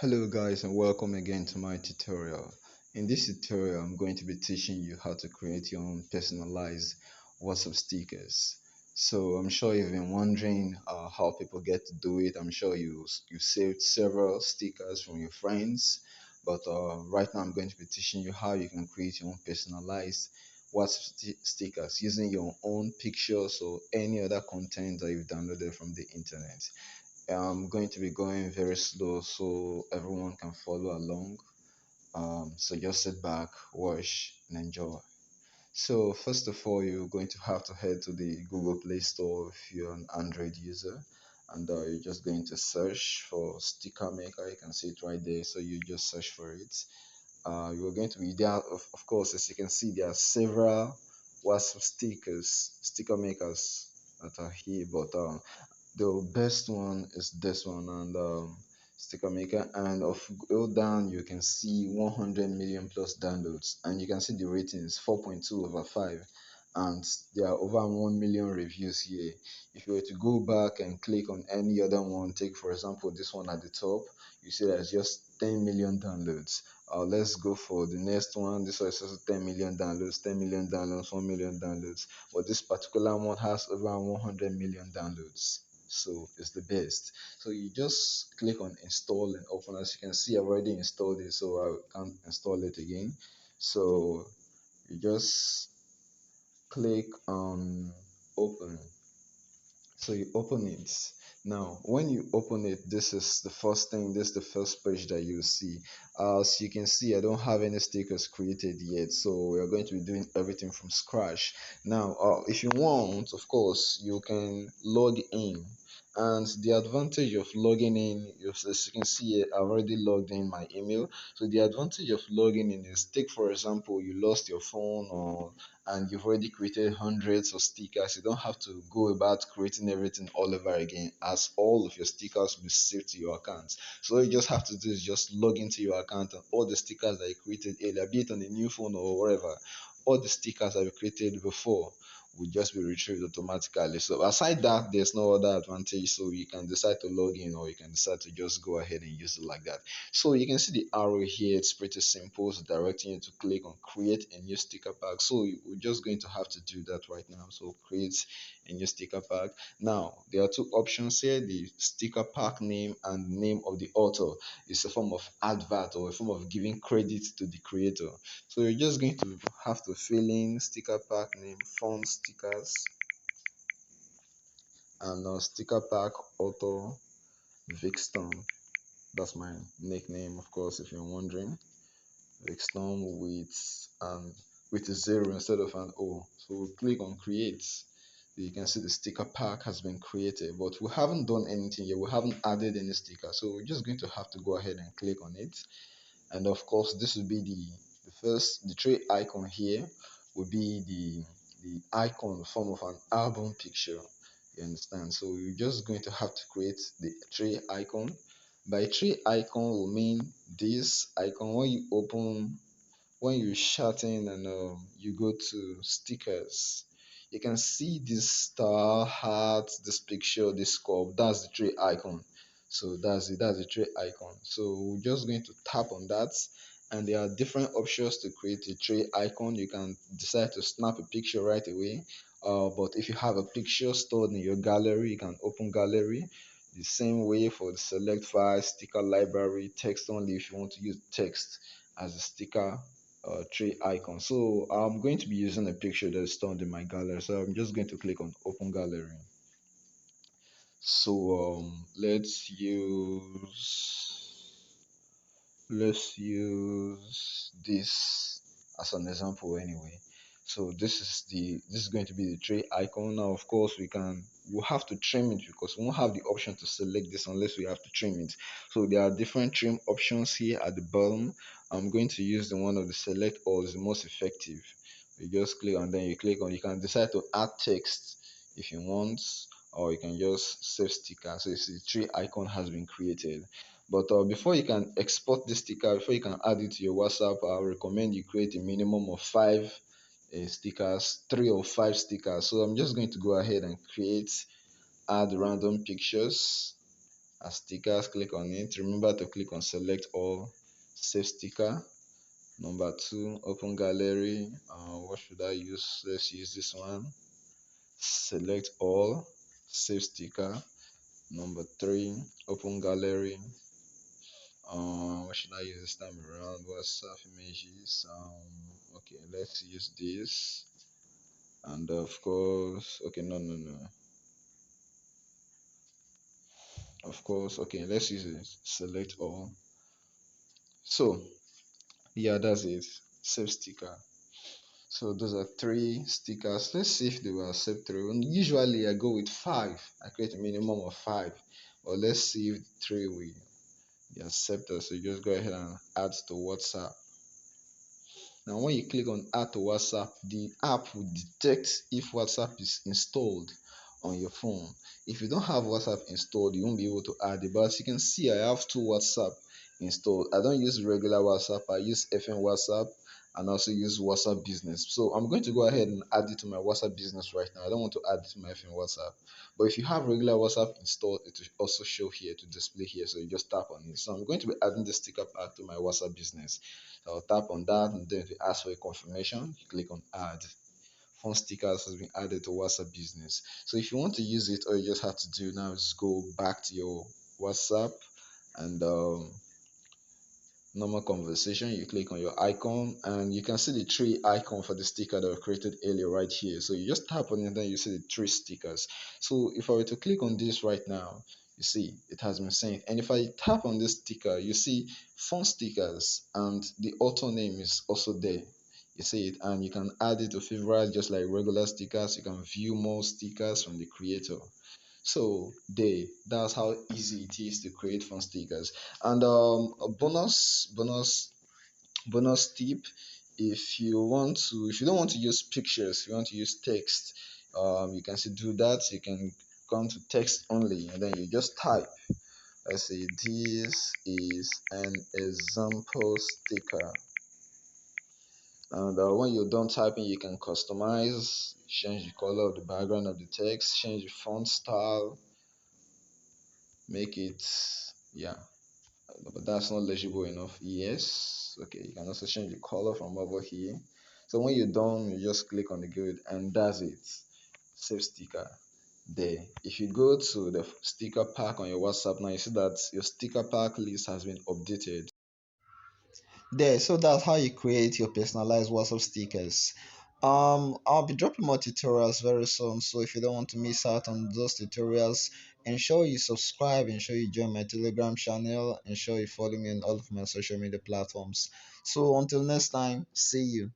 Hello guys and welcome again to my tutorial. In this tutorial I'm going to be teaching you how to create your own personalized WhatsApp stickers. So I'm sure you've been wondering how people get to do it. I'm sure you saved several stickers from your friends, but right now I'm going to be teaching you how you can create your own personalized WhatsApp stickers using your own pictures or any other content that you've downloaded from the internet. I'm going to be going very slow so everyone can follow along. So just sit back, watch, and enjoy. So first of all, you're going to have to head to the Google Play Store if you're an Android user, and you're just going to search for Sticker Maker. You can see it right there. So you just search for it. You're going to be there. Of course, as you can see, there are several WhatsApp sticker makers that are here, but the best one is this one, and sticker maker, and of go down you can see 100 million plus downloads, and you can see the ratings 4.2 over 5, and there are over 1 million reviews here. If you were to go back and click on any other one, take for example this one at the top, you see there's just 10 million downloads. Let's go for the next one. This one is also 10 million downloads, 10 million downloads, 1 million downloads, but this particular one has over 100 million downloads, so it's the best. So you just click on install and open. As you can see, I've already installed it, so I can't install it again. So you just click on open. So you open it. Now when you open it, this is the first thing, this is the first page that you see. As you can see, I don't have any stickers created yet, so we are going to be doing everything from scratch. Now if you want, of course you can log in, and the advantage of logging in, as you can see, I've already logged in my email. So the advantage of logging in is, take for example you lost your phone, or and you've already created hundreds of stickers. You don't have to go about creating everything all over again, as all of your stickers will be saved to your account. So all you just have to do is just log into your account, and all the stickers that you created earlier, be it on a new phone or whatever, all the stickers that you created before will just be retrieved automatically. So aside that, there's no other advantage. So you can decide to log in, or you can decide to just go ahead and use it like that. So you can see the arrow here. It's pretty simple. It's directing you to click on create a new sticker pack. So we're just going to have to do that right now. So create a new sticker pack. Now there are two options here: the sticker pack name and name of the author. It's a form of advert, or a form of giving credit to the creator. So you're just going to have to fill in sticker pack name, font stickers, and sticker pack author vickstorm. That's my nickname, of course, if you're wondering. Vickstorm with a zero instead of an O. So we click on create. You can see the sticker pack has been created, but we haven't done anything yet. We haven't added any sticker, so we're just going to have to go ahead and click on it. And of course, this will be the tray icon here will be the icon form of an album picture. You understand? So you're just going to have to create the tray icon. By tray icon will mean this icon. When you open, when you shut in, and you go to stickers, you can see this star, heart, this picture, this sculpt. That's the tray icon. So that's it, that's the tray icon. So we're just going to tap on that, and there are different options to create a tray icon. You can decide to snap a picture right away, but if you have a picture stored in your gallery, you can open gallery. The same way for the select file, sticker library, text only if you want to use text as a sticker tray icon. So I'm going to be using a picture that's stored in my gallery, so I'm just going to click on open gallery. So let's use this as an example anyway. So this is going to be the tray icon. Now of course we'll have to trim it, because we won't have the option to select this unless we have to trim it. So there are different trim options here at the bottom. I'm going to use the one of the select all is the most effective. You just click, and then you click on, you can decide to add text if you want, or you can just save sticker. So you see the tray icon has been created. But before you can export this sticker, before you can add it to your WhatsApp, I recommend you create a minimum of 5 stickers, 3 or 5 stickers. So I'm just going to go ahead and create, add random pictures, as stickers, click on it. Remember to click on select all, save sticker. Number two, open gallery. What should I use? Let's use this one. Select all, save sticker. Number three, open gallery. What should I use this time around? WhatsApp images. Okay, let's use this. And of course, okay, no. Of course, okay, let's use it. Select all. So, yeah, that's it. Save sticker. So those are three stickers. Let's see if they will accept three. And usually I go with five. I create a minimum of five. But let's see if three will be accepted. So you just go ahead and add to WhatsApp. Now, when you click on add to WhatsApp, the app will detect if WhatsApp is installed on your phone. If you don't have WhatsApp installed, you won't be able to add it. But as you can see, I have two WhatsApp installed. I don't use regular WhatsApp, I use FM WhatsApp and also use WhatsApp business. So I'm going to go ahead and add it to my WhatsApp business right now. I don't want to add it to my FM WhatsApp. But if you have regular WhatsApp installed, it will also show here to display here. So you just tap on it. So I'm going to be adding the sticker pack to my WhatsApp business. So I'll tap on that and then if it asks for a confirmation, you click on add. Phone stickers has been added to WhatsApp business. So if you want to use it, all you just have to do now is go back to your WhatsApp and normal conversation. You click on your icon and you can see the three icon for the sticker that were created earlier right here. So you just tap on it and then you see the three stickers. So if I were to click on this right now, you see it has been sent. And if I tap on this sticker, you see font stickers and the author name is also there. You see it, and you can add it to favorite just like regular stickers. You can view more stickers from the creator. So that's how easy it is to create fun stickers. And a bonus tip: if you don't want to use pictures, you want to use text, you can still do that. You can come to text only, and then you just type. Let's say this is an example sticker. And when you're done typing, you can customize, change the color of the background of the text, change the font style, make it, yeah, but that's not legible enough. Yes, okay, you can also change the color from over here. So when you're done, you just click on the good, and that's it. Save sticker there. If you go to the sticker pack on your WhatsApp now, you see that your sticker pack list has been updated there. So that's how you create your personalized WhatsApp stickers. I'll be dropping more tutorials very soon, so if you don't want to miss out on those tutorials, ensure you subscribe, ensure you join my Telegram channel, ensure you follow me on all of my social media platforms. So until next time, see you.